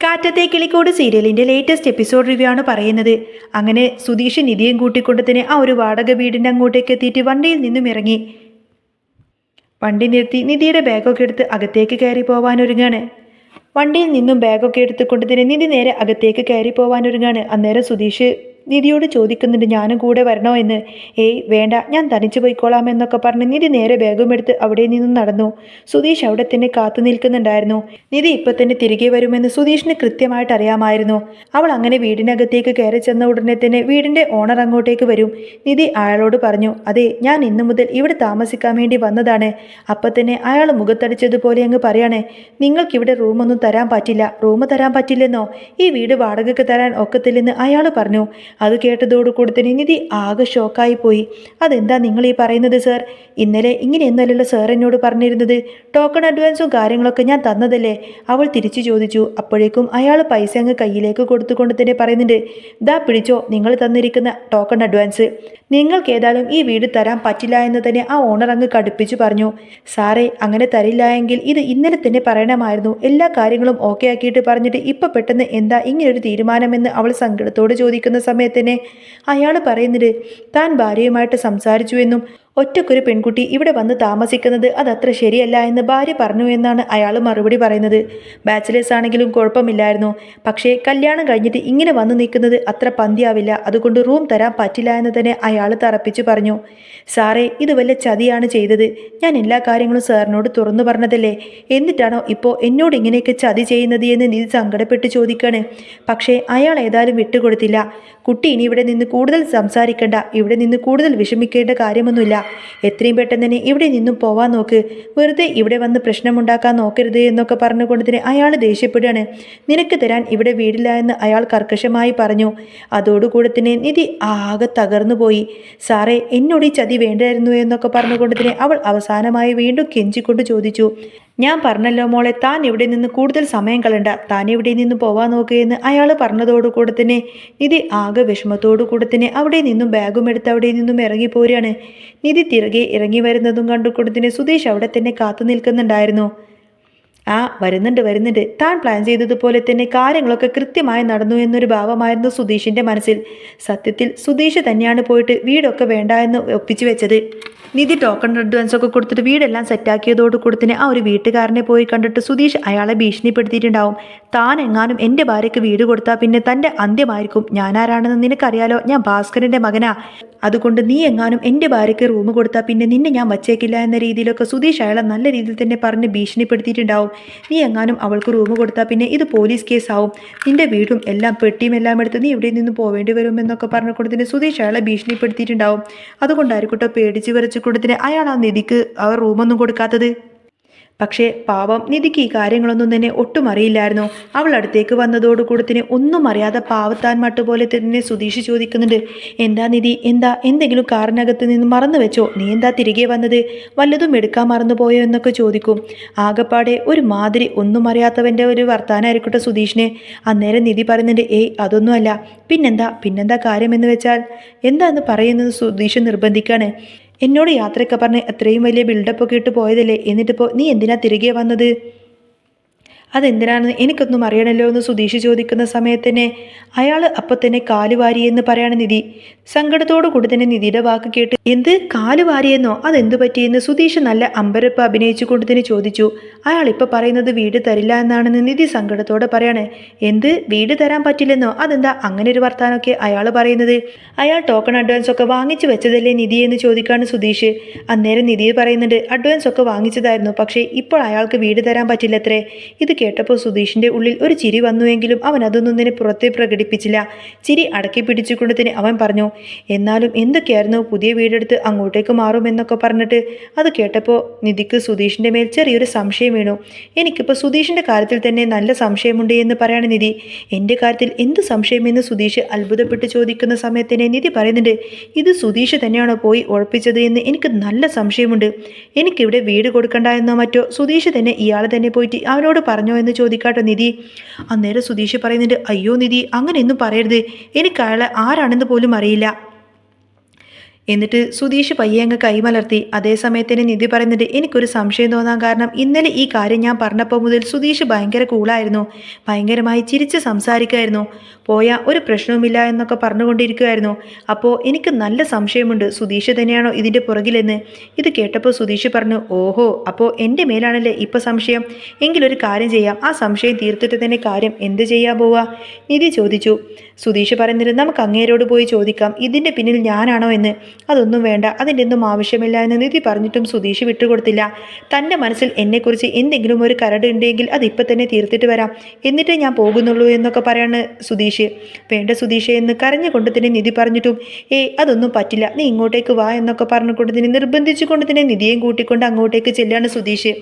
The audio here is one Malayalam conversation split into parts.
കാറ്റത്തെ കിളിക്കോട് സീരിയലിന്റെ ലേറ്റസ്റ്റ് എപ്പിസോഡ് റിവ്യൂ ആണ് പറയുന്നത്. അങ്ങനെ സുധീഷ് നിധിയും കൂട്ടിക്കൊണ്ട് തന്നെ ആ ഒരു വാടക വീടിന്റെ അങ്ങോട്ടേക്ക് എത്തിയിട്ട് വണ്ടിയിൽ നിന്നും ഇറങ്ങി. വണ്ടി നിർത്തി നിധിയുടെ ബാഗൊക്കെ എടുത്ത് അകത്തേക്ക് കയറി പോവാനൊരുങ്ങാണ്. വണ്ടിയിൽ നിന്നും ബാഗൊക്കെ എടുത്തുകൊണ്ട് തന്നെ നിധി നേരെ അകത്തേക്ക് കയറി പോവാനൊരുങ്ങാണ്. അന്നേരം സുധീഷ് നിധിയോട് ചോദിക്കുന്നുണ്ട്, ഞാനും കൂടെ വരണോ എന്ന്. ഏയ് വേണ്ട, ഞാൻ തനിച്ചു പോയിക്കോളാം എന്നൊക്കെ പറഞ്ഞ് നിധി നേരെ ബാഗും എടുത്ത് അവിടെ നിന്നും നടന്നു. സുധീഷ് അവിടെ തന്നെ കാത്തു നിൽക്കുന്നുണ്ടായിരുന്നു. നിധി ഇപ്പൊ തന്നെ തിരികെ വരുമെന്ന് സുധീഷിന് കൃത്യമായിട്ട് അറിയാമായിരുന്നു. അവൾ അങ്ങനെ വീടിനകത്തേക്ക് കയറി ചെന്ന ഉടനെ തന്നെ വീടിന്റെ ഓണർ അങ്ങോട്ടേക്ക് വരും. നിധി അയാളോട് പറഞ്ഞു, അതെ, ഞാൻ ഇന്നു മുതൽ ഇവിടെ താമസിക്കാൻ വേണ്ടി വന്നതാണ്. അപ്പൊ തന്നെ അയാൾ മുഖത്തടിച്ചതുപോലെ അങ്ങ് പറയാണ്, നിങ്ങൾക്കിവിടെ റൂമൊന്നും തരാൻ പറ്റില്ല. റൂം തരാൻ പറ്റില്ലെന്നോ? ഈ വീട് വാടകയ്ക്ക് തരാൻ ഒക്കത്തില്ലെന്ന് അയാൾ പറഞ്ഞു. അത് കേട്ടതോടുകൂടി തന്നെ നിധി ആകെ ഷോക്കായി പോയി. അതെന്താ നിങ്ങൾ ഈ പറയുന്നത് സർ? ഇന്നലെ ഇങ്ങനെയൊന്നുമല്ലല്ലോ സർ എന്നോട് പറഞ്ഞിരുന്നത്. ടോക്കൺ അഡ്വാൻസും കാര്യങ്ങളൊക്കെ ഞാൻ തന്നതല്ലേ? അവൾ തിരിച്ചു ചോദിച്ചു. അപ്പോഴേക്കും അയാൾ പൈസ അങ്ങ് കയ്യിലേക്ക് കൊടുത്തുകൊണ്ട് തന്നെ പറയുന്നുണ്ട്, ദാ പിടിച്ചോ, നിങ്ങൾ തന്നിരിക്കുന്ന ടോക്കൺ അഡ്വാൻസ്. നിങ്ങൾക്ക് ഏതായാലും ഈ വീട് തരാൻ പറ്റില്ല എന്ന് തന്നെ ആ ഓണർ അങ്ങ് കടുപ്പിച്ചു പറഞ്ഞു. സാറേ, അങ്ങനെ തരില്ല എങ്കിൽ ഇത് ഇന്നലെ തന്നെ പറയണമായിരുന്നു. എല്ലാ കാര്യങ്ങളും ഓക്കെ ആക്കിയിട്ട് പറഞ്ഞിട്ട് ഇപ്പൊ പെട്ടെന്ന് എന്താ ഇങ്ങനൊരു തീരുമാനമെന്ന് അവൾ സങ്കടത്തോട് ചോദിക്കുന്ന സമയത്ത് തന്നെ അയാൾ പറയുന്നത്, താൻ ഭാര്യയുമായിട്ട് സംസാരിച്ചു എന്നും ഒറ്റക്കൊരു പെൺകുട്ടി ഇവിടെ വന്ന് താമസിക്കുന്നത് അതത്ര ശരിയല്ല എന്ന് ഭാര്യ പറഞ്ഞു എന്നാണ് അയാൾ മറുപടി പറയുന്നത്. ബാച്ചിലേഴ്സ് ആണെങ്കിലും കുഴപ്പമില്ലായിരുന്നു, പക്ഷേ കല്യാണം കഴിഞ്ഞിട്ട് ഇങ്ങനെ വന്നു നിൽക്കുന്നത് അത്ര പന്തിയാവില്ല. അതുകൊണ്ട് റൂം തരാൻ പറ്റില്ല എന്ന് തന്നെ അയാൾ തറപ്പിച്ചു പറഞ്ഞു. സാറേ, ഇത് വല്ല ചതിയാണ് ചെയ്തത്. ഞാൻ എല്ലാ കാര്യങ്ങളും സാറിനോട് തുറന്നു പറഞ്ഞതല്ലേ, എന്നിട്ടാണോ ഇപ്പോൾ എന്നോട് ഇങ്ങനെയൊക്കെ ചതി ചെയ്യുന്നത് എന്ന് നിധി സങ്കടപ്പെട്ട് ചോദിക്കാണ്. പക്ഷേ അയാൾ ഏതായാലും വിട്ടുകൊടുത്തില്ല. കുട്ടി ഇനി ഇവിടെ നിന്ന് കൂടുതൽ സംസാരിക്കേണ്ട, ഇവിടെ നിന്ന് കൂടുതൽ വിഷമിക്കേണ്ട കാര്യമൊന്നുമില്ല. എത്രയും പെട്ടെന്ന് തന്നെ ഇവിടെ നിന്നും പോവാൻ നോക്ക്. വെറുതെ ഇവിടെ വന്ന് പ്രശ്നമുണ്ടാക്കാൻ നോക്കരുത് എന്നൊക്കെ പറഞ്ഞുകൊണ്ട് തന്നെ അയാൾ ദേഷ്യപ്പെടുകയാണ്. നിനക്ക് തരാൻ ഇവിടെ വീടില്ല എന്ന് അയാൾ കർക്കശമായി പറഞ്ഞു. അതോടുകൂടെ തന്നെ നിധി ആകെ തകർന്നു പോയി. സാറേ, എന്നോട് ഈ ചതി വേണ്ടായിരുന്നു എന്നൊക്കെ പറഞ്ഞുകൊണ്ട് തന്നെ അവൾ അവസാനമായി വീണ്ടും കെഞ്ചിക്കൊണ്ട് ചോദിച്ചു, ഞാൻ പറഞ്ഞല്ലോ മോളെ, താൻ ഇവിടെ നിന്ന് കൂടുതൽ സമയം കളണ്ട, താൻ ഇവിടെ നിന്ന് പോവാൻ നോക്കുകയെന്ന് അയാൾ പറഞ്ഞതോടുകൂടെ തന്നെ നിധി ആകെ വിഷമത്തോടു കൂടെ തന്നെ അവിടെ നിന്നും ബാഗും എടുത്ത് അവിടെ നിന്നും ഇറങ്ങിപ്പോരുകയാണ്. നിധി തിരികെ ഇറങ്ങി വരുന്നതും കണ്ടുകൊണ്ട് തന്നെ സുധീഷ് അവിടെ തന്നെ കാത്തു നിൽക്കുന്നുണ്ടായിരുന്നു. വരുന്നുണ്ട്, താൻ പ്ലാൻ ചെയ്തതുപോലെ തന്നെ കാര്യങ്ങളൊക്കെ കൃത്യമായി നടന്നു എന്നൊരു ഭാവമായിരുന്നു സുധീഷിന്റെ മനസ്സിൽ. സത്യത്തിൽ സുധീഷ് തന്നെയാണ് പോയിട്ട് വീടൊക്കെ വേണ്ട എന്ന് ഒപ്പിച്ചു വെച്ചത്. നിധി ടോക്കൺ അഡ്വാൻസ് ഒക്കെ കൊടുത്തിട്ട് വീടെല്ലാം സെറ്റാക്കിയതോട് കൂടത്തിന് ആ ഒരു വീട്ടുകാരനെ പോയി കണ്ടിട്ട് സുധീഷ് അയാളെ ഭീഷണിപ്പെടുത്തിയിട്ടുണ്ടാവും. താൻ എങ്ങാനും എൻ്റെ ഭാര്യയ്ക്ക് വീട് കൊടുത്താൽ പിന്നെ തൻ്റെ അന്ത്യമായിരിക്കും. ഞാനാരാണെന്ന് നിനക്കറിയാലോ, ഞാൻ ഭാസ്കരൻ്റെ മകനാ. അതുകൊണ്ട് നീ എങ്ങാനും എൻ്റെ ഭാര്യയ്ക്ക് റൂം കൊടുത്താൽ പിന്നെ നിന്നെ ഞാൻ വച്ചേക്കില്ല എന്ന രീതിയിലൊക്കെ സുധീഷ് അയാളെ നല്ല രീതിയിൽ തന്നെ പറഞ്ഞ് ഭീഷണിപ്പെടുത്തിയിട്ടുണ്ടാവും. നീ എങ്ങാനും അവൾക്ക് റൂം കൊടുത്താൽ പിന്നെ ഇത് പോലീസ് കേസാവും. നിന്റെ വീടും എല്ലാം പെട്ടിയും എല്ലാം എടുത്ത് നീ ഇവിടെ നിന്ന് പോവേണ്ടി വരുമെന്നൊക്കെ പറഞ്ഞുകൊണ്ട് തന്നെ സുധീഷ് അയാളെ ഭീഷണിപ്പെടുത്തിയിട്ടുണ്ടാവും. അതുകൊണ്ടായിരിക്കട്ടോ പേടിച്ച് വിറച്ച് കൊടുത്തിന് അയാൾ ആ നിധിക്ക് അവർ റൂമൊന്നും കൊടുക്കാത്തത്. പക്ഷേ പാവം നിധിക്ക് ഈ കാര്യങ്ങളൊന്നും തന്നെ ഒട്ടും അറിയില്ലായിരുന്നു. അവൾ അടുത്തേക്ക് വന്നതോടുകൂടത്തിന് ഒന്നും അറിയാതെ പാവത്താൻ മട്ടുപോലെ തന്നെ സുധീഷ് ചോദിക്കുന്നുണ്ട്, എന്താ നിധി, എന്താ എന്തെങ്കിലും കാറിനകത്ത് നിന്ന് മറന്നു വെച്ചോ? നീ എന്താ തിരികെ വന്നത്? വല്ലതും എടുക്കാൻ മറന്നുപോയോ എന്നൊക്കെ ചോദിക്കും. ആകപ്പാടെ ഒരു മാതിരി ഒന്നും അറിയാത്തവൻ്റെ ഒരു വർത്താനായിരിക്കട്ടെ സുധീഷിനെ. അന്നേരം നിധി പറയുന്നുണ്ട്, ഏയ് അതൊന്നുമല്ല. പിന്നെന്താ കാര്യമെന്ന് വെച്ചാൽ എന്താന്ന് പറയുന്നത് സുധീഷ് നിർബന്ധിക്കാണ്. എന്നോട് യാത്രയൊക്കെ പറഞ്ഞ് അത്രയും വലിയ ബിൽഡപ്പൊക്കെ ഇട്ട് പോയതല്ലേ, എന്നിട്ടിപ്പോൾ നീ എന്തിനാ തിരികെ വന്നത്? അതെന്തിനാണെന്ന് എനിക്കൊന്നും അറിയണമല്ലോ എന്ന് സുധീഷ് ചോദിക്കുന്ന സമയത്ത് തന്നെ അയാൾ അപ്പം തന്നെ കാലുവാരി എന്ന് പറയാണ് നിധി. സങ്കടത്തോടു കൂടി തന്നെ നിധിയുടെ വാക്ക് കേട്ട്, എന്ത് കാലുവാരിയെന്നോ? അതെന്തു പറ്റിയെന്ന് സുധീഷ് നല്ല അമ്പരപ്പ് അഭിനയിച്ചു കൊണ്ട് തന്നെ ചോദിച്ചു. അയാൾ ഇപ്പം പറയുന്നത് വീട് തരില്ല എന്നാണെന്ന് നിധി സങ്കടത്തോടെ പറയാണ്. എന്ത്, വീട് തരാൻ പറ്റില്ലെന്നോ? അതെന്താ അങ്ങനെ ഒരു വർത്താനമൊക്കെ അയാൾ പറയുന്നത്? അയാൾ ടോക്കൺ അഡ്വാൻസ് ഒക്കെ വാങ്ങിച്ചു വെച്ചതല്ലേ നിധി എന്ന് ചോദിക്കാണ് സുധീഷ്. അന്നേരം നിധി പറയുന്നുണ്ട്, അഡ്വാൻസ് ഒക്കെ വാങ്ങിച്ചതായിരുന്നു, പക്ഷേ ഇപ്പോൾ അയാൾക്ക് വീട് തരാൻ പറ്റില്ലത്രേ. ഇത് കേട്ടപ്പോൾ സുധീഷിന്റെ ഉള്ളിൽ ഒരു ചിരി വന്നുവെങ്കിലും അവൻ അതൊന്നും തന്നെ പുറത്തെ പ്രകടിപ്പിച്ചില്ല. ചിരി അടക്കി പിടിച്ചുകൊണ്ട് തന്നെ അവൻ പറഞ്ഞു, എന്നാലും എന്തൊക്കെയായിരുന്നു പുതിയ വീടെടുത്ത് അങ്ങോട്ടേക്ക് മാറുമെന്നൊക്കെ പറഞ്ഞിട്ട്. അത് കേട്ടപ്പോൾ നിധിക്ക് സുധീഷിന്റെ മേൽ ചെറിയൊരു സംശയം വീണു. എനിക്കിപ്പോൾ സുധീഷിന്റെ കാര്യത്തിൽ തന്നെ നല്ല സംശയമുണ്ട് എന്ന് പറയാണ് നിധി. എൻ്റെ കാര്യത്തിൽ എന്ത് സംശയമെന്ന് സുധീഷ് അത്ഭുതപ്പെട്ട് ചോദിക്കുന്ന സമയത്ത് തന്നെ നിധി പറയുന്നുണ്ട്, ഇത് സുധീഷ് തന്നെയാണോ പോയി ഉറപ്പിച്ചത് എന്ന് എനിക്ക് നല്ല സംശയമുണ്ട്. എനിക്കിവിടെ വീട് കൊടുക്കണ്ട എന്നോ മറ്റോ സുധീഷ് തന്നെ ഇയാളെ തന്നെ പോയിട്ട് അവനോട് പറഞ്ഞു എന്ന് ചോദിക്കാട്ടോ നിധി. അന്നേരം സുധീഷ് പറയുന്നുണ്ട്, അയ്യോ നിധി, അങ്ങനെയൊന്നും പറയരുത്. എനിക്ക് അയാളെ ആരാണെന്ന് പോലും അറിയില്ല. എന്നിട്ട് സുധീഷ് പയ്യെ അങ്ങ് കൈമലർത്തി. അതേസമയത്തിന് നിധി പറയുന്നുണ്ട്, എനിക്കൊരു സംശയം തോന്നാൻ കാരണം ഇന്നലെ ഈ കാര്യം ഞാൻ പറഞ്ഞപ്പോൾ മുതൽ സുധീഷ് ഭയങ്കര കൂളായിരുന്നു, ഭയങ്കരമായി ചിരിച്ച് സംസാരിക്കുമായിരുന്നു, പോയ ഒരു പ്രശ്നവുമില്ല എന്നൊക്കെ പറഞ്ഞുകൊണ്ടിരിക്കുമായിരുന്നു. അപ്പോൾ എനിക്ക് നല്ല സംശയമുണ്ട് സുധീഷ് തന്നെയാണോ ഇതിൻ്റെ പുറകിലെന്ന്. ഇത് കേട്ടപ്പോൾ സുധീഷ് പറഞ്ഞു, ഓഹോ, അപ്പോൾ എൻ്റെ മേലാണല്ലേ ഇപ്പോൾ സംശയം. എങ്കിലൊരു കാര്യം ചെയ്യാം, ആ സംശയം തീർത്തിട്ട് തന്നെ കാര്യം എന്ത് ചെയ്യാൻ പോവുക? നിധി ചോദിച്ചു. സുധീഷ് പറയുന്നത്, നമുക്ക് അങ്ങേരോട് പോയി ചോദിക്കാം ഇതിൻ്റെ പിന്നിൽ ഞാനാണോ എന്ന്. അതൊന്നും വേണ്ട, അതിൻ്റെ ഒന്നും ആവശ്യമില്ല എന്ന് നിധി പറഞ്ഞിട്ടും സുധീഷ് വിട്ടുകൊടുത്തില്ല. തൻ്റെ മനസ്സിൽ എന്നെക്കുറിച്ച് എന്തെങ്കിലും ഒരു കരട് ഉണ്ടെങ്കിൽ അതിപ്പോൾ തന്നെ തീർത്തിട്ട് വരാം, എന്നിട്ടേ ഞാൻ പോകുന്നുള്ളൂ എന്നൊക്കെ പറയാണ് സുധീഷ്. വേണ്ട സുധീഷ് എന്ന് കരഞ്ഞുകൊണ്ട് തന്നെ നിധി പറഞ്ഞിട്ടും അതൊന്നും പറ്റില്ല, നീ ഇങ്ങോട്ടേക്ക് വാ എന്നൊക്കെ പറഞ്ഞുകൊണ്ട് തന്നെ നിർബന്ധിച്ചുകൊണ്ട് തന്നെ നിധിയെയും കൂട്ടിക്കൊണ്ട് അങ്ങോട്ടേക്ക് ചെല്ലാണ് സുധീഷ്.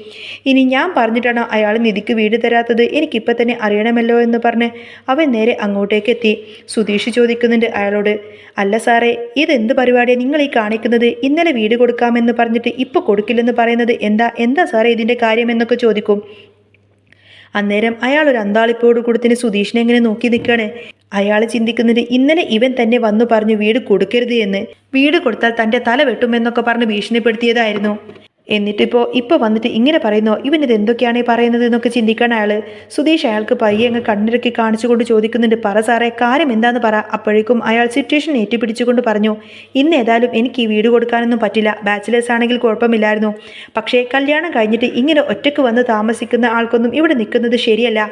ഇനി ഞാൻ പറഞ്ഞിട്ടാണോ അയാൾ നിധിക്ക് വീട് തരാത്തത്, എനിക്കിപ്പോൾ തന്നെ അറിയണമല്ലോ എന്ന് പറഞ്ഞ് അവൻ നേരെ അങ്ങോട്ടേക്ക് എത്തി. സുധീഷ് ചോദിക്കുന്നുണ്ട് അയാളോട്, അല്ല സാറേ, ഇതെന്ത് പരിപാടിയാണ് നിങ്ങൾ ഈ കാണിക്കുന്നത്? ഇന്നലെ വീട് കൊടുക്കാമെന്ന് പറഞ്ഞിട്ട് ഇപ്പോൾ കൊടുക്കില്ലെന്ന് പറയുന്നത് എന്താ സാറേ ഇതിൻ്റെ കാര്യം എന്നൊക്കെ ചോദിക്കും. അന്നേരം അയാൾ ഒരു അന്താളിപ്പോട് കൂടത്തിന് സുധീഷിനെ എങ്ങനെ നോക്കി നിൽക്കുകയാണ്. അയാൾ ചിന്തിക്കുന്നത്, ഇന്നലെ ഇവൻ തന്നെ വന്നു പറഞ്ഞു വീട് കൊടുക്കരുത് എന്ന്, വീട് കൊടുത്താൽ തൻ്റെ തല വെട്ടുമെന്നൊക്കെ പറഞ്ഞ് ഭീഷണിപ്പെടുത്തിയതായിരുന്നു. എന്നിട്ടിപ്പോൾ വന്നിട്ട് ഇങ്ങനെ പറയുന്നോ, ഇവനിത് എന്തൊക്കെയാണ് ഈ പറയുന്നത് എന്നൊക്കെ ചിന്തിക്കാൻ അയാൾ. സുധീഷ് അയാൾക്ക് പയ്യെ അങ്ങ് കണ്ണിറക്കി കാണിച്ചുകൊണ്ട് ചോദിക്കുന്നുണ്ട്, പറ സാറേ, കാര്യം എന്താന്ന് പറ. അപ്പോഴേക്കും അയാൾ സിറ്റുവേഷൻ ഏറ്റുപിടിച്ചുകൊണ്ട് പറഞ്ഞു, ഇന്ന് ഏതായാലും എനിക്ക് ഈ വീട് കൊടുക്കാനൊന്നും പറ്റില്ല, ബാച്ചിലേഴ്സ് ആണെങ്കിൽ കുഴപ്പമില്ലായിരുന്നു, പക്ഷേ കല്യാണം കഴിഞ്ഞിട്ട് ഇങ്ങനെ ഒറ്റയ്ക്ക് വന്ന് താമസിക്കുന്ന ആൾക്കൊന്നും ഇവിടെ നിൽക്കുന്നത് ശരിയല്ല,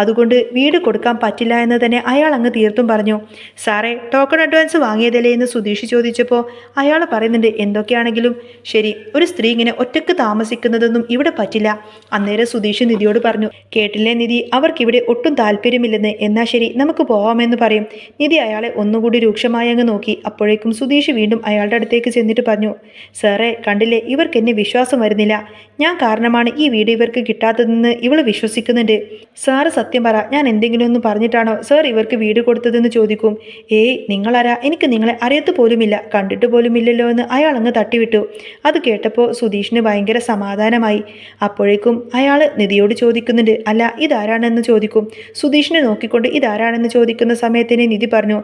അതുകൊണ്ട് വീട് കൊടുക്കാൻ പറ്റില്ല എന്ന് തന്നെ അയാൾ അങ്ങ് തീർത്തും പറഞ്ഞു. സാറേ, ടോക്കൺ അഡ്വാൻസ് വാങ്ങിയതല്ലേ എന്ന് സുധീഷ് ചോദിച്ചപ്പോൾ അയാൾ പറയുന്നുണ്ട്, എന്തൊക്കെയാണെങ്കിലും ശരി, ഒരു സ്ത്രീ ഇങ്ങനെ ഒറ്റക്ക് താമസിക്കുന്നതൊന്നും ഇവിടെ പറ്റില്ല. അന്നേരം സുധീഷ് നിധിയോട് പറഞ്ഞു, കേട്ടില്ലേ നിധി, അവർക്കിവിടെ ഒട്ടും താല്പര്യമില്ലെന്ന്, എന്നാൽ ശരി നമുക്ക് പോവാമെന്ന് പറയും. നിധി അയാളെ ഒന്നുകൂടി രൂക്ഷമായി അങ്ങ് നോക്കി. അപ്പോഴേക്കും സുധീഷ് വീണ്ടും അയാളുടെ അടുത്തേക്ക് ചെന്നിട്ട് പറഞ്ഞു, സാറേ കണ്ടില്ലേ, ഇവർക്ക് എന്നെ വിശ്വാസം വരുന്നില്ല, ഞാൻ കാരണമാണ് ഈ വീട് ഇവർക്ക് കിട്ടാത്തതെന്ന് ഇവൾ വിശ്വസിക്കുന്നുണ്ട്. സാറ് സത്യം പറ, ഞാൻ എന്തെങ്കിലും ഒന്ന് പറഞ്ഞിട്ടാണോ സാർ ഇവർക്ക് വീട് കൊടുത്തതെന്ന് ചോദിക്കും. നിങ്ങളാരാ, എനിക്ക് നിങ്ങളെ അറിയത്ത് പോലുമില്ല, കണ്ടിട്ട് പോലുമില്ലല്ലോ എന്ന് അയാൾ അങ്ങ് തട്ടിവിട്ടു. അത് കേട്ടപ്പോൾ സുധീഷിന് ഭയങ്കര സമാധാനമായി. അപ്പോഴേക്കും അയാൾ നിധിയോട് ചോദിക്കുന്നുണ്ട്, അല്ല ഇതാരാണെന്ന് ചോദിക്കും. സുധീഷിനെ നോക്കിക്കൊണ്ട് ഇതാരാണെന്ന് ചോദിക്കുന്ന സമയത്തിന് നിധി പറഞ്ഞു,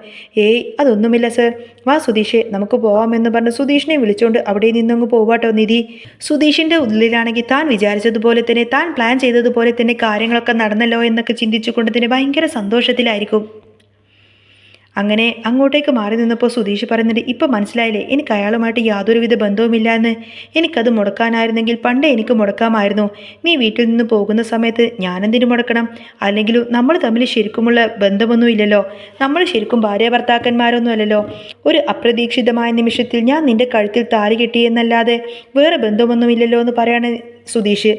അതൊന്നുമില്ല സർ, വാ സുധീഷെ നമുക്ക് പോവാമെന്ന് പറഞ്ഞ് സുധീഷിനെ വിളിച്ചുകൊണ്ട് അവിടെ നിന്നങ്ങ് പോവാട്ടോ നിധി. സുധീഷിൻ്റെ ഉള്ളിലാണെങ്കിൽ താൻ വിചാരിച്ചതുപോലെ തന്നെ, താൻ പ്ലാൻ ചെയ്തതുപോലെ തന്നെ കാര്യങ്ങളൊക്കെ നടന്നല്ലോ എന്നൊക്കെ ചിന്തിച്ചുകൊണ്ട് തന്നെ ഭയങ്കര സന്തോഷത്തിലായിരിക്കും. അങ്ങനെ അങ്ങോട്ടേക്ക് മാറി നിന്നപ്പോൾ സുധീഷ് പറയുന്നുണ്ട്, ഇപ്പം മനസ്സിലായില്ലേ, എനിക്ക് അയാളുമായിട്ട് യാതൊരുവിധ ബന്ധവുമില്ല എന്ന്. എനിക്കത് മുടക്കാനായിരുന്നെങ്കിൽ പണ്ടേ എനിക്ക് മുടക്കാമായിരുന്നു. നീ വീട്ടിൽ നിന്ന് പോകുന്ന സമയത്ത് ഞാനെന്തിനു മുടക്കണം? അല്ലെങ്കിലും നമ്മൾ തമ്മിൽ ശരിക്കുമുള്ള ബന്ധമൊന്നുമില്ലല്ലോ, നമ്മൾ ശരിക്കും ഭാര്യ ഭർത്താക്കന്മാരൊന്നും അല്ലല്ലോ. ഒരു അപ്രതീക്ഷിതമായ നിമിഷത്തിൽ ഞാൻ നിന്റെ കഴുത്തിൽ താലി കെട്ടിയെന്നല്ലാതെ വേറെ ബന്ധമൊന്നുമില്ലല്ലോ എന്ന് പറയാണ് സുധീഷ്.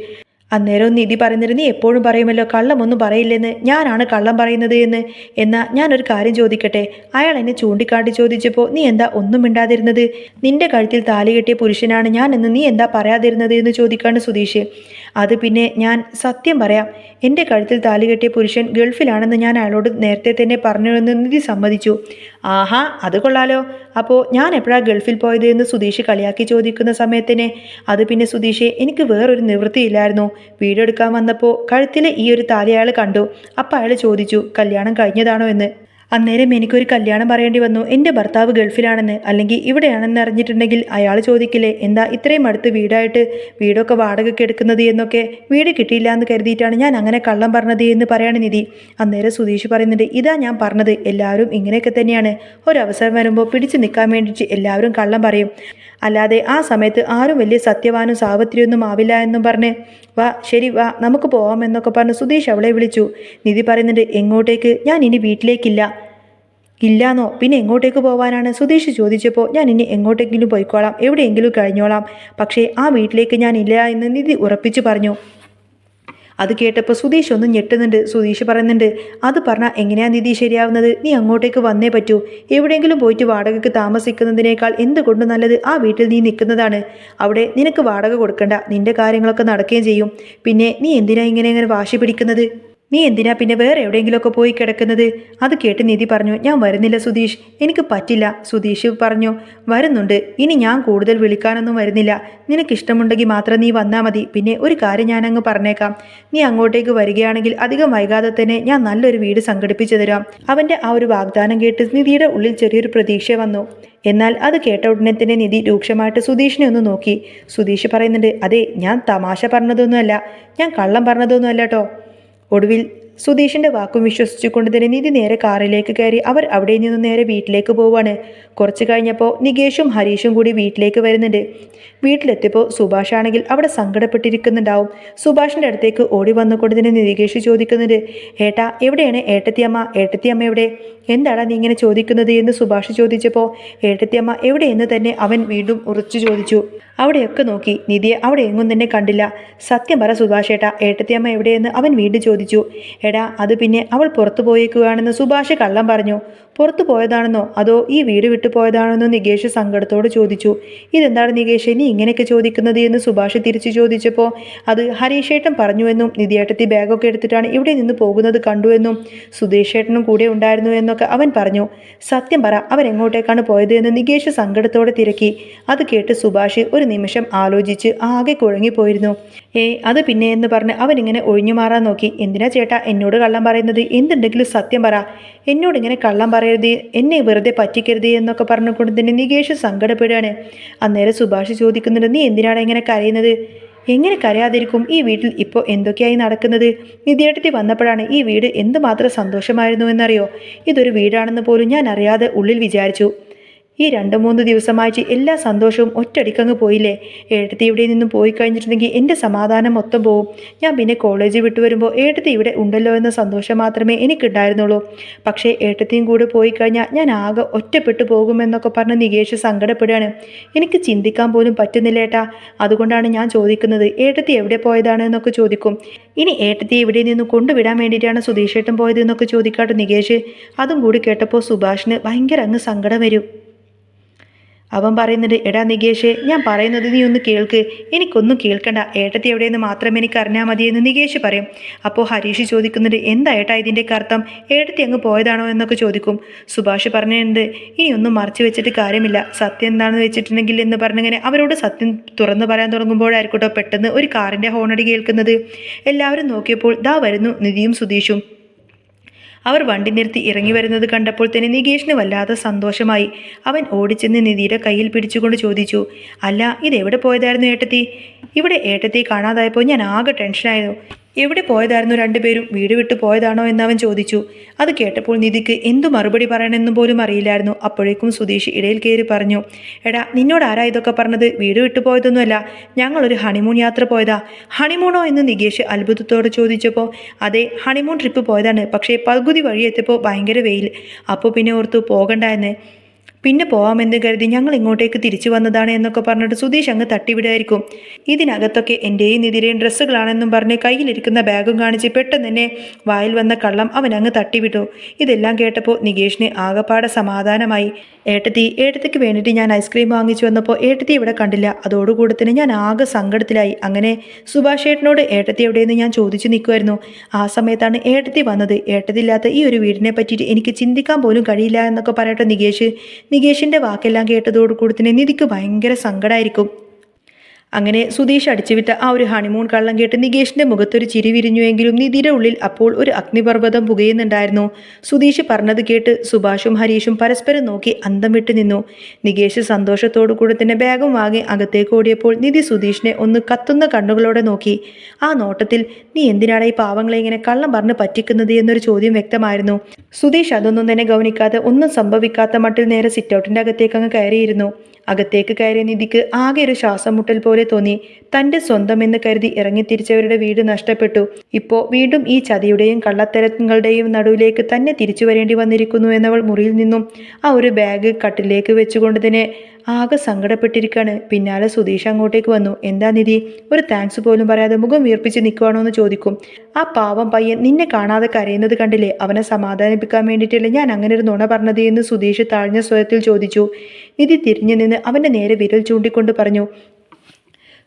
അന്നേരം നിധി പറയുന്നത്, നീ എപ്പോഴും പറയുമല്ലോ കള്ളമൊന്നും പറയില്ലെന്ന്, ഞാനാണ് കള്ളം പറയുന്നത് എന്ന്. എന്നാൽ ഞാനൊരു കാര്യം ചോദിക്കട്ടെ? അയാൾ എന്നെ ചൂണ്ടിക്കാട്ടി ചോദിച്ചപ്പോൾ നീ എന്താ ഒന്നും മിണ്ടാതിരുന്നത്? നിന്റെ കഴുത്തിൽ താലി കെട്ടിയ പുരുഷനാണ് ഞാൻ എന്ന് നീ എന്താ പറയാതിരുന്നത് എന്ന് ചോദിക്കാണ് സുധീഷ്. അത് പിന്നെ ഞാൻ സത്യം പറയാം, എൻ്റെ കഴുത്തിൽ താലി കെട്ടിയ പുരുഷൻ ഗൾഫിലാണെന്ന് ഞാൻ അയാളോട് നേരത്തെ തന്നെ പറഞ്ഞുവെന്ന് നിധി സമ്മതിച്ചു. ആഹാ, അത് കൊള്ളാലോ. അപ്പോൾ ഞാൻ എപ്പോഴാണ് ഗൾഫിൽ പോയത് എന്ന് സുധീഷ് കളിയാക്കി ചോദിക്കുന്ന സമയത്തിന്, അത് പിന്നെ സുധീഷെ, എനിക്ക് വേറൊരു നിവൃത്തിയില്ലായിരുന്നു. വീടെടുക്കാൻ വന്നപ്പോൾ കഴുത്തിൽ ഈ ഒരു താലി അയാൾ കണ്ടു. അപ്പോൾ അയാൾ ചോദിച്ചു, കല്യാണം കഴിഞ്ഞതാണോ എന്ന്. അന്നേരം എനിക്കൊരു കല്യാണം പറയേണ്ടി വന്നു, എൻ്റെ ഭർത്താവ് ഗൾഫിലാണെന്ന്, അല്ലെങ്കിൽ ഇവിടെയാണെന്ന് അറിഞ്ഞിട്ടുണ്ടെങ്കിൽ അയാൾ ചോദിക്കില്ലേ, എന്താ ഇത്രയും അടുത്ത് വീടൊക്കെ വാടകയ്ക്ക് എടുക്കുന്നത് എന്നൊക്കെ. വീട് കിട്ടിയില്ല എന്ന് കരുതിയിട്ടാണ് ഞാൻ അങ്ങനെ കള്ളം പറഞ്ഞത് എന്ന് പറയാണ് നിധി. അന്നേരം സുധീഷ് പറയുന്നുണ്ട്, ഇതാ ഞാൻ പറഞ്ഞത്, എല്ലാവരും ഇങ്ങനെയൊക്കെ തന്നെയാണ്, ഒരവസരം വരുമ്പോൾ പിടിച്ചു നിൽക്കാൻ വേണ്ടിയിട്ട് എല്ലാവരും കള്ളം പറയും, അല്ലാതെ ആ സമയത്ത് ആരും വലിയ സത്യവാനും സാവത്രിയൊന്നും ആവില്ല എന്നും പറഞ്ഞ്, വാ ശരി വാ നമുക്ക് പോവാം എന്നൊക്കെ പറഞ്ഞ് സുധീഷ് അവളെ വിളിച്ചു. നിധി പറയുന്നുണ്ട്, എങ്ങോട്ടേക്ക്? ഞാൻ ഇനി വീട്ടിലേക്കില്ല. ഇല്ലാന്നോ? പിന്നെ എങ്ങോട്ടേക്ക് പോവാനാണ്? സുധീഷ് ചോദിച്ചപ്പോൾ, ഞാൻ ഇനി എങ്ങോട്ടെങ്കിലും പോയിക്കോളാം, എവിടെയെങ്കിലും കഴിഞ്ഞോളാം, പക്ഷേ ആ വീട്ടിലേക്ക് ഞാൻ ഇല്ല എന്ന് നിധി ഉറപ്പിച്ചു പറഞ്ഞു. അത് കേട്ടപ്പോൾ സുധീഷ് ഒന്ന് ഞെട്ടുന്നുണ്ട്. സുധീഷ് പറയുന്നുണ്ട്, അത് പറഞ്ഞാൽ എങ്ങനെയാണ് നിധി ശരിയാവുന്നത്? നീ അങ്ങോട്ടേക്ക് വന്നേ പറ്റൂ. എവിടെയെങ്കിലും പോയിട്ട് വാടകയ്ക്ക് താമസിക്കുന്നതിനേക്കാൾ എന്തുകൊണ്ട് നല്ലത് ആ വീട്ടിൽ നീ നിൽക്കുന്നതാണ്. അവിടെ നിനക്ക് വാടക കൊടുക്കണ്ട, നിന്റെ കാര്യങ്ങളൊക്കെ നടക്കുകയും ചെയ്യും. പിന്നെ നീ എന്തിനാ ഇങ്ങനെ വാശി പിടിക്കുന്നത്? നീ എന്തിനാ പിന്നെ വേറെ എവിടെയെങ്കിലുമൊക്കെ പോയി കിടക്കുന്നത്? അത് കേട്ട് നിധി പറഞ്ഞു, ഞാൻ വരുന്നില്ല സുധീഷ്, എനിക്ക് പറ്റില്ല. സുധീഷ് പറഞ്ഞു, വരുന്നുണ്ട്, ഇനി ഞാൻ കൂടുതൽ വിളിക്കാനൊന്നും വരുന്നില്ല. നിനക്കിഷ്ടമുണ്ടെങ്കിൽ മാത്രം നീ വന്നാൽ മതി. പിന്നെ ഒരു കാര്യം ഞാനങ്ങ് പറഞ്ഞേക്കാം, നീ അങ്ങോട്ടേക്ക് വരികയാണെങ്കിൽ അധികം വൈകാതെ തന്നെ ഞാൻ നല്ലൊരു വീട് സംഘടിപ്പിച്ചു തരാം. അവൻ്റെ ആ ഒരു വാഗ്ദാനം കേട്ട് നിധിയുടെ ഉള്ളിൽ ചെറിയൊരു പ്രതീക്ഷ വന്നു. എന്നാൽ അത് കേട്ട ഉടനെ തന്നെ നിധി രൂക്ഷമായിട്ട് സുധീഷിനെ ഒന്ന് നോക്കി. സുധീഷ് പറയുന്നുണ്ട്, അതെ, ഞാൻ തമാശ പറഞ്ഞതൊന്നുമല്ല, ഞാൻ കള്ളം പറഞ്ഞതൊന്നുമല്ല കേട്ടോ. ഒടുവിൽ സുധീഷിന്റെ വാക്കും വിശ്വസിച്ചുകൊണ്ട് തന്നെ നിധി നേരെ കാറിലേക്ക് കയറി അവർ അവിടെ നിന്ന് നേരെ വീട്ടിലേക്ക് പോവാണ്. കുറച്ച് കഴിഞ്ഞപ്പോൾ നികേഷും ഹരീഷും കൂടി വീട്ടിലേക്ക് വരുന്നുണ്ട്. വീട്ടിലെത്തിയപ്പോൾ സുഭാഷ് ആണെങ്കിൽ അവിടെ സങ്കടപ്പെട്ടിരിക്കുന്നുണ്ടാവും. സുഭാഷിന്റെ അടുത്തേക്ക് ഓടി വന്നുകൊണ്ട് തന്നെ നികേഷ് ചോദിക്കുന്നുണ്ട്, ഏട്ടാ എവിടെയാണ് ഏട്ടത്തിയമ്മ? ഏട്ടത്തിയമ്മ എവിടെ? എന്താടാ നീ ഇങ്ങനെ ചോദിക്കുന്നത് എന്ന് സുഭാഷ് ചോദിച്ചപ്പോൾ ഏട്ടത്തിയമ്മ എവിടെയെന്ന് തന്നെ അവൻ വീണ്ടും ഉറച്ചു ചോദിച്ചു. അവിടെയൊക്കെ നോക്കി, നിധിയെ അവിടെ എങ്ങും തന്നെ കണ്ടില്ല. സത്യം പറ സുഭാഷ് ഏട്ടാ, ഏട്ടത്തിയമ്മ എവിടെയെന്ന് അവൻ വീണ്ടും ചോദിച്ചു. എടാ അത് പിന്നെ അവൾ പുറത്തു പോയേക്കുകയാണെന്ന് സുഭാഷ് കള്ളം പറഞ്ഞു. പുറത്തു പോയതാണെന്നോ അതോ ഈ വീട് വിട്ടു പോയതാണെന്നോ നികേഷ് സങ്കടത്തോട് ചോദിച്ചു. ഇതെന്താണ് നികേഷ് നീ ഇങ്ങനെയൊക്കെ ചോദിക്കുന്നത് എന്ന് സുഭാഷ് തിരിച്ചു ചോദിച്ചപ്പോൾ അത് ഹരീഷേട്ടൻ പറഞ്ഞുവെന്നും നിധിയേട്ടത്തി ബാഗൊക്കെ എടുത്തിട്ടാണ് ഇവിടെ നിന്ന് പോകുന്നത് കണ്ടുവെന്നും സുധീഷേട്ടനും കൂടെ ഉണ്ടായിരുന്നു എന്നൊക്കെ അവൻ പറഞ്ഞു. സത്യം പറ, അവരെങ്ങോട്ടേക്കാണ് പോയത് എന്ന് നികേഷ് സങ്കടത്തോടെ തിരക്കി. അത് കേട്ട് സുഭാഷ് ഒരു നിമിഷം ആലോചിച്ച് ആകെ കുഴങ്ങിപ്പോയിരുന്നു. അത് പിന്നെ എന്ന് പറഞ്ഞ് അവനിങ്ങനെ ഒഴിഞ്ഞു മാറാൻ നോക്കി. എന്തിനാ ചേട്ടാ എന്നോട് കള്ളം പറയുന്നത്? എന്തുണ്ടെങ്കിലും സത്യം പറ, എന്നോട് ഇങ്ങനെ കള്ളം പറയരുത്, എന്നെ വെറുതെ പറ്റിക്കരുത് എന്നൊക്കെ പറഞ്ഞുകൊണ്ട് തന്നെ നികേഷ് സങ്കടപ്പെടുകയാണ്. അന്നേരം സുഭാഷ് ചോദിക്കുന്നുണ്ട്, നീ എന്തിനാണ് ഇങ്ങനെ കരയുന്നത്? എങ്ങനെ കരയാതിരിക്കും? ഈ വീട്ടിൽ ഇപ്പോൾ എന്തൊക്കെയായി നടക്കുന്നത്? നിധിയേട്ടത്തി വന്നപ്പോഴാണ് ഈ വീട് എന്തുമാത്രം സന്തോഷമായിരുന്നു എന്നറിയോ? ഇതൊരു വീടാണെന്ന് പോലും ഞാൻ അറിയാതെ ഉള്ളിൽ വിചാരിച്ചു. ഈ 2-3 ദിവസമായിട്ട് എല്ലാ സന്തോഷവും ഒറ്റയടിക്കങ്ങ് പോയില്ലേ? ഏട്ടത്തി ഇവിടെ നിന്നും പോയി കഴിഞ്ഞിട്ടുണ്ടെങ്കിൽ എൻ്റെ സമാധാനം മൊത്തം പോവും. ഞാൻ പിന്നെ കോളേജ് വിട്ടു വരുമ്പോൾ ഏട്ടത്തി ഇവിടെ ഉണ്ടല്ലോ എന്ന സന്തോഷം മാത്രമേ എനിക്കുണ്ടായിരുന്നുള്ളൂ. പക്ഷേ ഏട്ടത്തിയും കൂടെ പോയി കഴിഞ്ഞാൽ ഞാൻ ആകെ ഒറ്റപ്പെട്ടു പോകുമെന്നൊക്കെ പറഞ്ഞ് നികേഷ് സങ്കടപ്പെടുകയാണ്. എനിക്ക് ചിന്തിക്കാൻ പോലും പറ്റുന്നില്ല ഏട്ടാ. അതുകൊണ്ടാണ് ഞാൻ ചോദിക്കുന്നത്, ഏട്ടത്തി എവിടെ പോയതാണ് എന്നൊക്കെ ചോദിക്കും. ഇനി ഏട്ടത്തി ഇവിടെ നിന്ന് കൊണ്ടുവിടാൻ വേണ്ടിയിട്ടാണ് സുധീഷേട്ടൻ പോയത് എന്നൊക്കെ ചോദിക്കാട്ടോ നികേഷ്. അതും കൂടി കേട്ടപ്പോൾ സുഭാഷിന് ഭയങ്കര അങ്ങ് സങ്കടം വരും. അവൻ പറയുന്നുണ്ട്, എടാ നികേഷേ, ഞാൻ പറയുന്നത് നീ ഒന്ന് കേൾക്ക്. എനിക്കൊന്നും കേൾക്കണ്ട, ഏട്ടത്തി എവിടെയെന്ന് മാത്രം എനിക്ക് അറിഞ്ഞാൽ മതിയെന്ന് നികേഷ് പറയും. അപ്പോൾ ഹരീഷ് ചോദിക്കുന്നുണ്ട്, എന്താ ഏട്ടാ ഇതിൻ്റെയൊക്കെ അർത്ഥം? ഏട്ടത്തി അങ്ങ് പോയതാണോ എന്നൊക്കെ ചോദിക്കും. സുഭാഷ് പറഞ്ഞിട്ടുണ്ട്, ഇനിയൊന്നും മറച്ചു വെച്ചിട്ട് കാര്യമില്ല, സത്യം എന്താണെന്ന് വെച്ചിട്ടുണ്ടെങ്കിൽ എന്ന് പറഞ്ഞിങ്ങനെ അവരോട് സത്യം തുറന്നു പറയാൻ തുടങ്ങുമ്പോഴായിരിക്കട്ടോ പെട്ടെന്ന് ഒരു കാറിൻ്റെ ഹോണടി കേൾക്കുന്നത്. എല്ലാവരും നോക്കിയപ്പോൾ ദാ വരുന്നു നിധിയും സുധീഷും. അവർ വണ്ടി നിർത്തി ഇറങ്ങി വരുന്നത് കണ്ടപ്പോൾ തന്നെ നികേഷിന് വല്ലാതെ സന്തോഷമായി. അവൻ ഓടിച്ചെന്ന് നിധിയുടെ കയ്യിൽ പിടിച്ചുകൊണ്ട് ചോദിച്ചു, അല്ല ഇതെവിടെ പോയതായിരുന്നു ഏട്ടത്തി? ഇവിടെ ഏട്ടത്തി കാണാതായപ്പോൾ ഞാൻ ആകെ ടെൻഷനായിരുന്നു. എവിടെ പോയതായിരുന്നു രണ്ടുപേരും? വീട് വിട്ടു പോയതാണോ എന്നവൻ ചോദിച്ചു. അത് കേട്ടപ്പോൾ നിധിക്ക് എന്തു മറുപടി പറയണമെന്നും പോലും അറിയില്ലായിരുന്നു. അപ്പോഴേക്കും സുധീഷ് ഇടയിൽ കയറി പറഞ്ഞു, എടാ നിന്നോട് ആരാ ഇതൊക്കെ പറഞ്ഞത്? വീട് വിട്ടു പോയതൊന്നുമല്ല, ഞങ്ങളൊരു ഹണിമൂൺ യാത്ര പോയതാ. ഹണിമൂണോ എന്ന് നികേഷ് അത്ഭുതത്തോടെ ചോദിച്ചപ്പോൾ അതെ, ഹണിമൂൺ ട്രിപ്പ് പോയതാണ്. പക്ഷേ പകുതി വഴി എത്തിയപ്പോൾ ഭയങ്കര വെയിൽ. അപ്പോൾ പിന്നെ ഓർത്തു പോകണ്ട എന്ന്. പിന്നെ പോവാമെന്ന് കരുതി ഞങ്ങൾ ഇങ്ങോട്ടേക്ക് തിരിച്ചു വന്നതാണ് എന്നൊക്കെ പറഞ്ഞിട്ട് സുധീഷ് അങ്ങ് തട്ടിവിടായിരിക്കും. ഇതിനകത്തൊക്കെ എൻ്റെയും നിധിയുടെയും ഡ്രസ്സുകളാണെന്നും പറഞ്ഞ് കയ്യിലിരിക്കുന്ന ബാഗും കാണിച്ച് പെട്ടെന്ന് തന്നെ വായിൽ വന്ന കള്ളം അവൻ അങ്ങ് തട്ടിവിട്ടു. ഇതെല്ലാം കേട്ടപ്പോൾ നികേഷിന് ആകപ്പാടെ സമാധാനമായി. ഏട്ടത്തിക്ക് വേണ്ടിയിട്ട് ഞാൻ ഐസ്ക്രീം വാങ്ങിച്ചു വന്നപ്പോൾ ഏട്ടത്തി ഇവിടെ കണ്ടില്ല. അതോടുകൂടി തന്നെ ഞാൻ ആകെ സങ്കടത്തിലായി. അങ്ങനെ സുഭാഷ് ഏട്ടനോട് ഏട്ടത്തി എവിടെയെന്ന് ഞാൻ ചോദിച്ചു നിൽക്കുമായിരുന്നു. ആ സമയത്താണ് ഏട്ടത്തി വന്നത്. ഏട്ടത്തില്ലാത്ത ഈ ഒരു വീടിനെ പറ്റിയിട്ട് എനിക്ക് ചിന്തിക്കാൻ പോലും കഴിയില്ല എന്നൊക്കെ പറയട്ടെ നികേഷിൻ്റെ വാക്കെല്ലാം കേട്ടതോടുകൂടി തന്നെ നിധിക്ക് ഭയങ്കര സങ്കടമായിരിക്കും. അങ്ങനെ സുധീഷ് അടിച്ചുവിട്ട ആ ഒരു ഹണിമൂൺ കള്ളം കേട്ട് നികേഷിന്റെ മുഖത്തൊരു ചിരി വിരിഞ്ഞുവെങ്കിലും നിധിയുടെ ഉള്ളിൽ അപ്പോൾ ഒരു അഗ്നിപർവ്വതം പുകയുന്നുണ്ടായിരുന്നു. സുധീഷ് പറഞ്ഞത് കേട്ട് സുഭാഷും ഹരീഷും പരസ്പരം നോക്കി അന്തം വിട്ടു നിന്നു. നികേഷ് സന്തോഷത്തോടു കൂടെ തന്നെ ബാഗും വാങ്ങി അകത്തേക്ക് ഓടിയപ്പോൾ നിധി സുധീഷിനെ ഒന്ന് കത്തുന്ന കണ്ണുകളോടെ നോക്കി. ആ നോട്ടത്തിൽ നീ എന്തിനാണ് ഈ പാവങ്ങളെ ഇങ്ങനെ കള്ളം പറഞ്ഞ് പറ്റിക്കുന്നത് എന്നൊരു ചോദ്യം വ്യക്തമായിരുന്നു. സുധീഷ് അതൊന്നും തന്നെ ഗൗനിക്കാതെ ഒന്നും സംഭവിക്കാത്ത മട്ടിൽ നേരെ സിറ്റൗട്ടിന്റെ അകത്തേക്ക് അങ്ങ് കയറിയിരുന്നു. അകത്തേക്ക് കയറിയ നിധിക്ക് ആകെ ഒരു ശ്വാസം മുട്ടൽ പോലെ തോന്നി. തൻ്റെ സ്വന്തം എന്ന് കരുതി ഇറങ്ങിത്തിരിച്ചവരുടെ വീട് നഷ്ടപ്പെട്ടു. ഇപ്പോൾ വീണ്ടും ഈ ചതിയുടെയും കള്ളത്തരങ്ങളുടെയും നടുവിലേക്ക് തന്നെ തിരിച്ചു വരേണ്ടി വന്നിരിക്കുന്നു എന്നവൾ മുറിയിൽ നിന്നും ആ ഒരു ബാഗ് കട്ടിലേക്ക് വെച്ചുകൊണ്ട് തന്നെ ആകെ സങ്കടപ്പെട്ടിരിക്കുകയാണ്. പിന്നാലെ സുധീഷ് അങ്ങോട്ടേക്ക് വന്നു. എന്താ നിധി, ഒരു താങ്ക്സ് പോലും പറയാതെ മുഖം വീർപ്പിച്ച് നിൽക്കുവാണോ എന്ന് ചോദിക്കും. ആ പാവം പയ്യൻ നിന്നെ കാണാതെ കരയുന്നത് കണ്ടില്ലേ? അവനെ സമാധാനിപ്പിക്കാൻ വേണ്ടിയിട്ടല്ലേ ഞാൻ അങ്ങനെ ഒരു നുണ പറഞ്ഞത് എന്ന് സുധീഷ് താഴ്ന്ന സ്വരത്തിൽ ചോദിച്ചു. നിധി തിരിഞ്ഞു നിന്ന് അവൻ്റെ നേരെ വിരൽ ചൂണ്ടിക്കൊണ്ട് പറഞ്ഞു,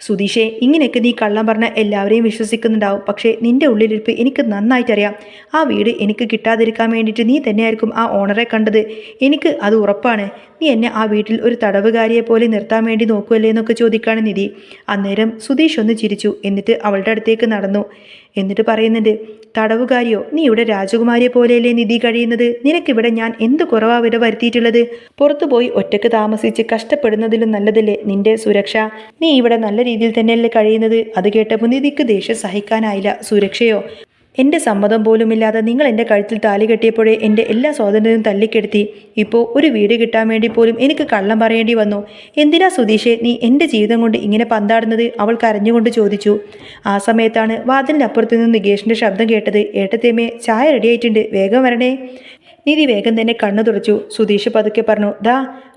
സുധീഷേ, ഇങ്ങനെയൊക്കെ നീ കള്ളം പറഞ്ഞ എല്ലാവരെയും വിശ്വസിക്കുന്നുണ്ടാവും. പക്ഷേ നിന്റെ ഉള്ളിലിരിപ്പ് എനിക്ക് നന്നായിട്ടറിയാം. ആ വീട് എനിക്ക് കിട്ടാതിരിക്കാൻ വേണ്ടിയിട്ട് നീ തന്നെയായിരിക്കും ആ ഓണറെ കണ്ടത്. എനിക്ക് അത് ഉറപ്പാണ്. നീ എന്നെ ആ വീട്ടിൽ ഒരു തടവുകാരിയെ പോലെ നിർത്താൻ വേണ്ടി നോക്കുമല്ലേ എന്നൊക്കെ ചോദിക്കാണ് നിധി. അന്നേരം സുധീഷ് ഒന്ന് ചിരിച്ചു. എന്നിട്ട് അവളുടെ അടുത്തേക്ക് നടന്നു. എന്നിട്ട് പറയുന്നുണ്ട്, തടവുകാരിയോ? നീ ഇവിടെ രാജകുമാരിയെ പോലെയല്ലേ നിധി കഴിയുന്നത്? നിനക്കിവിടെ ഞാൻ എന്ത് കുറവാ ഇവിടെ വരുത്തിയിട്ടുള്ളത്? പുറത്തുപോയി ഒറ്റയ്ക്ക് താമസിച്ച് കഷ്ടപ്പെടുന്നതിലും നല്ലതല്ലേ നിന്റെ സുരക്ഷ? നീ ഇവിടെ നല്ല രീതിയിൽ തന്നെയല്ലേ കഴിയുന്നത്? അത് കേട്ടപ്പോൾ നിധിക്ക് ദേഷ്യം സഹിക്കാനായില്ല. സുരക്ഷയോ? എൻ്റെ സമ്മതം പോലുമില്ലാതെ നിങ്ങൾ എൻ്റെ കഴുത്തിൽ താലി കെട്ടിയപ്പോഴേ എൻ്റെ എല്ലാ സ്വാതന്ത്ര്യവും തല്ലിക്കെടുത്തി. ഇപ്പോൾ ഒരു വീട് കിട്ടാൻ വേണ്ടി പോലും എനിക്ക് കള്ളം പറയേണ്ടി വന്നു. എന്തിനാ സുധീഷേ നീ എൻ്റെ ജീവിതം കൊണ്ട് ഇങ്ങനെ പന്താടുന്നത്? അവൾ കരഞ്ഞുകൊണ്ട് ചോദിച്ചു. ആ സമയത്താണ് വാതിലിൻ്റെ അപ്പുറത്തു നിന്ന് നികേഷിൻ്റെ ശബ്ദം കേട്ടത്. ഏട്ടത്തേമ്മേ, ചായ റെഡിയായിട്ടുണ്ട്, വേഗം വരണേ. നിധി വേഗം തന്നെ കണ്ണു തുറച്ചു. സുധീഷ് പതുക്കെ പറഞ്ഞു, ദാ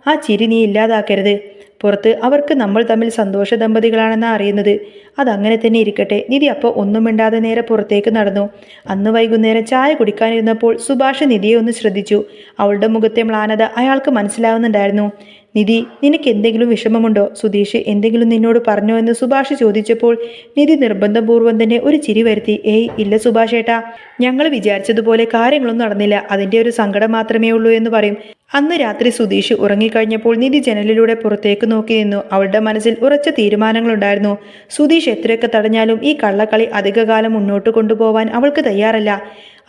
ആ ചിരി നീ ഇല്ലാതാക്കരുത്. പുറത്ത് അവർക്ക് നമ്മൾ തമ്മിൽ സന്തോഷ ദമ്പതികളാണെന്നാണ് അറിയുന്നത്. അതങ്ങനെ തന്നെ ഇരിക്കട്ടെ. നിധി അപ്പോൾ ഒന്നും മിണ്ടാതെ നേരെ പുറത്തേക്ക് നടന്നു. അന്ന് വൈകുന്നേരം ചായ കുടിക്കാനിരുന്നപ്പോൾ സുഭാഷ് നിധിയെ ഒന്ന് ശ്രദ്ധിച്ചു. അവളുടെ മുഖത്തെ മ്ലാനത അയാൾക്ക് മനസ്സിലാവുന്നുണ്ടായിരുന്നു. നിധി, നിനക്ക് എന്തെങ്കിലും വിഷമമുണ്ടോ? സുധീഷ് എന്തെങ്കിലും നിന്നോട് പറഞ്ഞോ എന്ന് സുഭാഷ് ചോദിച്ചപ്പോൾ നിധി നിർബന്ധപൂർവ്വം തന്നെ ഒരു ചിരി വരുത്തി. ഏയ് ഇല്ല സുഭാഷ് ഏട്ടാ, ഞങ്ങൾ വിചാരിച്ചതുപോലെ കാര്യങ്ങളൊന്നും നടന്നില്ല. അതിൻ്റെ ഒരു സങ്കടം മാത്രമേ ഉള്ളൂ എന്ന് പറയും. അന്ന് രാത്രി സുധീഷ് ഉറങ്ങിക്കഴിഞ്ഞപ്പോൾ നിധി ജനലിലൂടെ പുറത്തേക്ക് നോക്കി നിന്നു. അവളുടെ മനസ്സിൽ ഉറച്ച തീരുമാനങ്ങളുണ്ടായിരുന്നു. സുധീഷ് എത്രയൊക്കെ തടഞ്ഞാലും ഈ കള്ളക്കളി അധികകാലം മുന്നോട്ട് കൊണ്ടുപോവാൻ അവൾക്ക് തയ്യാറല്ല.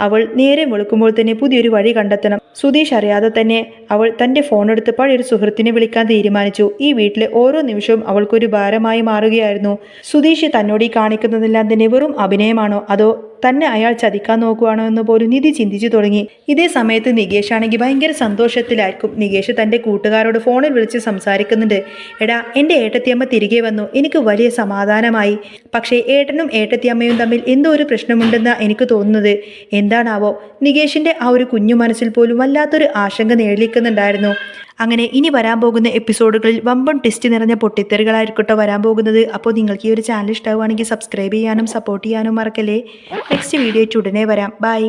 അവൾ നേരെ വെളുക്കുമ്പോൾ തന്നെ പുതിയൊരു വഴി കണ്ടെത്തണം. സുധീഷ് അറിയാതെ തന്നെ അവൾ തൻ്റെ ഫോണെടുത്ത് പഴയൊരു സുഹൃത്തിനെ വിളിക്കാൻ തീരുമാനിച്ചു. ഈ വീട്ടിലെ ഓരോ നിമിഷവും അവൾക്കൊരു ഭാരമായി മാറുകയായിരുന്നു. സുധീഷ് തന്നോട് ഈ കാണിക്കുന്നതെല്ലാം തന്നെ വെറും അഭിനയമാണോ, അതോ തന്നെ അയാൾ ചതിക്കാൻ നോക്കുവാണോ എന്ന് പോലും നിധി ചിന്തിച്ചു തുടങ്ങി. ഇതേ സമയത്ത് നികേഷ് ആണെങ്കിൽ ഭയങ്കര സന്തോഷത്തിലായിരിക്കും. നികേഷ് തൻ്റെ കൂട്ടുകാരോട് ഫോണിൽ വിളിച്ച് സംസാരിക്കുന്നുണ്ട്. എടാ, എൻ്റെ ഏട്ടത്തിയമ്മ തിരികെ വന്നു, എനിക്ക് വലിയ സമാധാനമായി. പക്ഷേ ഏട്ടനും ഏട്ടത്തിയമ്മയും തമ്മിൽ എന്തോ ഒരു പ്രശ്നമുണ്ടെന്നാണ് എനിക്ക് തോന്നുന്നത്. എന്താണാവോ? നികേഷിൻ്റെ ആ ഒരു കുഞ്ഞു മനസ്സിൽ പോലും വല്ലാത്തൊരു ആശങ്ക നേടിയിരിക്കുന്നുണ്ടായിരുന്നു. അങ്ങനെ ഇനി വരാൻ പോകുന്ന എപ്പിസോഡുകളിൽ വമ്പൻ ടെസ്റ്റ് നിറഞ്ഞ പൊട്ടിത്തെറികളായിരിക്കട്ടോ വരാൻ പോകുന്നത്. അപ്പോൾ നിങ്ങൾക്ക് ഈ ഒരു ചാനൽ ഇഷ്ടമാവുകയാണെങ്കിൽ സബ്സ്ക്രൈബ് ചെയ്യാനും സപ്പോർട്ട് ചെയ്യാനും മറക്കല്ലേ. നെക്സ്റ്റ് വീഡിയോ ഉടനെ വരാം. ബൈ.